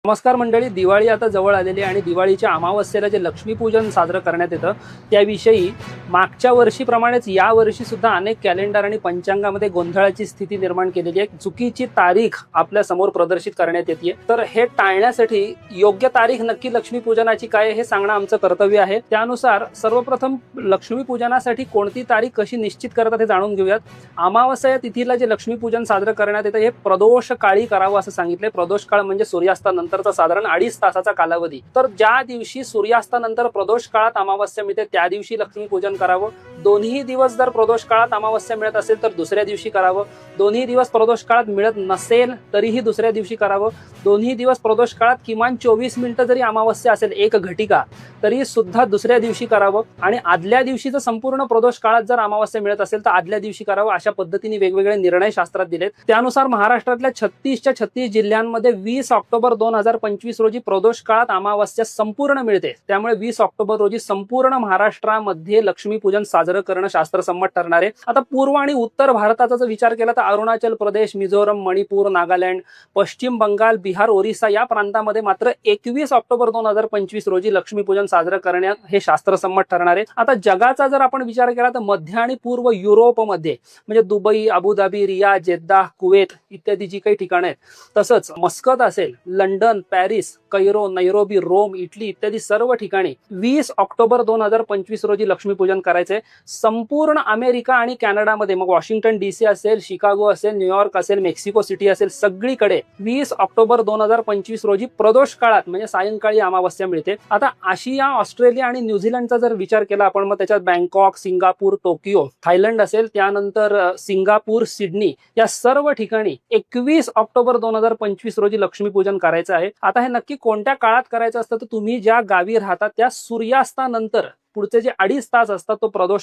नमस्कार मंडळी, दिवाळी आता जवळ आलेली आहे आणि दिवाळीच्या अमावस्येला जे लक्ष्मीपूजन साजरं करण्यात येतं त्याविषयी मागच्या वर्षीप्रमाणेच या वर्षी सुद्धा अनेक कॅलेंडर आणि पंचांगामध्ये गोंधळाची स्थिती निर्माण केलेली आहे। चुकीची तारीख आपल्या समोर प्रदर्शित करण्यात येते, तर हे टाळण्यासाठी योग्य तारीख नक्की लक्ष्मीपूजनाची काय हे सांगणं आमचं कर्तव्य आहे। त्यानुसार सर्वप्रथम लक्ष्मीपूजनासाठी कोणती तारीख कशी निश्चित करतात हे जाणून घेऊयात। अमावस्या तिथीला जे लक्ष्मीपूजन साजरं करण्यात येतं हे प्रदोष काळी करावं असं सांगितलंय। प्रदोष काळ म्हणजे सूर्यास्तानंतर साधारण 2.5 तासाचा कालावधी। तर ज्या दिवशी सूर्यास्तानंतर प्रदोष काळात अमावस्या मिळते त्या दिवशी लक्ष्मीपूजन करावं। दोन्ही दिवस जर प्रदोष काळात अमावस्या मिळत असेल तर दुसऱ्या दिवशी करावं। दोन्ही दिवस प्रदोष काळात मिळत नसेल तरीही दुसऱ्या दिवशी करावं। दोन्ही दिवस प्रदोष काळात किमान 24 मिनिटं जरी अमावस्या असेल, एक घटिका, तरी सुद्धा दुसऱ्या दिवशी करावं। आणि आदल्या दिवशी जर संपूर्ण प्रदोष काळात जर अमावस्या मिळत असेल तर आदल्या दिवशी करावं। अशा पद्धतीने वेगवेगळे निर्णय शास्त्रात दिलेत। त्यानुसार महाराष्ट्रातल्या 36च्या 36 जिल्ह्यांमध्ये 20 ऑक्टोबर 2025 रोजी प्रदोष काळात अमावस्या संपूर्ण मिळते। त्यामुळे 20 ऑक्टोबर रोजी संपूर्ण महाराष्ट्रामध्ये लक्ष्मीपूजन साजरं करणं शास्त्रसम्मत ठरणार आहे। आता पूर्व आणि उत्तर भारताचा जर विचार केला तर अरुणाचल प्रदेश, मिझोरम, मणिपूर, नागालँड, पश्चिम बंगाल, बिहार, ओरिसा या प्रांतामध्ये मात्र 21 ऑक्टोबर 2025 रोजी लक्ष्मीपूजन साजरं करण्यात हे शास्त्रसम्मत ठरणार आहे। आता जगाचा जर आपण विचार केला तर मध्य आणि पूर्व युरोपमध्ये म्हणजे Dubai, Abu Dhabi, Riyadh, Jeddah, Kuwait इत्यादी जी काही ठिकाणं आहेत, तसंच मस्कत असेल, London, Paris, Cairo, Nairobi, Rome, Italy इत्यादी सर्व ठिकाणी 20 ऑक्टोबर 2025 रोजी लक्ष्मीपूजन करायचंय। संपूर्ण अमेरिका आणि कॅनडामध्ये मग वॉशिंग्टन DC असेल, शिकागो असेल, न्यूयॉर्क असेल, मेक्सिको सिटी असेल, सगळीकडे 20 ऑक्टोबर 2025 रोजी प्रदोष काळात म्हणजे सायंकाळी अमावस्या मिळते। आता आशिया, ऑस्ट्रेलिया आणि न्यूझीलंडचा जर विचार केला आपण, मग त्याच्यात बँकॉक, सिंगापूर, टोकियो, थायलंड असेल, त्यानंतर सिंगापूर, सिडनी या सर्व ठिकाणी 21 ऑक्टोबर 2025 रोजी लक्ष्मीपूजन करायचं आहे। आता हे नक्की कोणत्या काळात करायचं असतं तर तुम्ही ज्या गावी राहता त्या सूर्यास्तानंतर पुढचे जे 2.5 तास असतात तो प्रदोष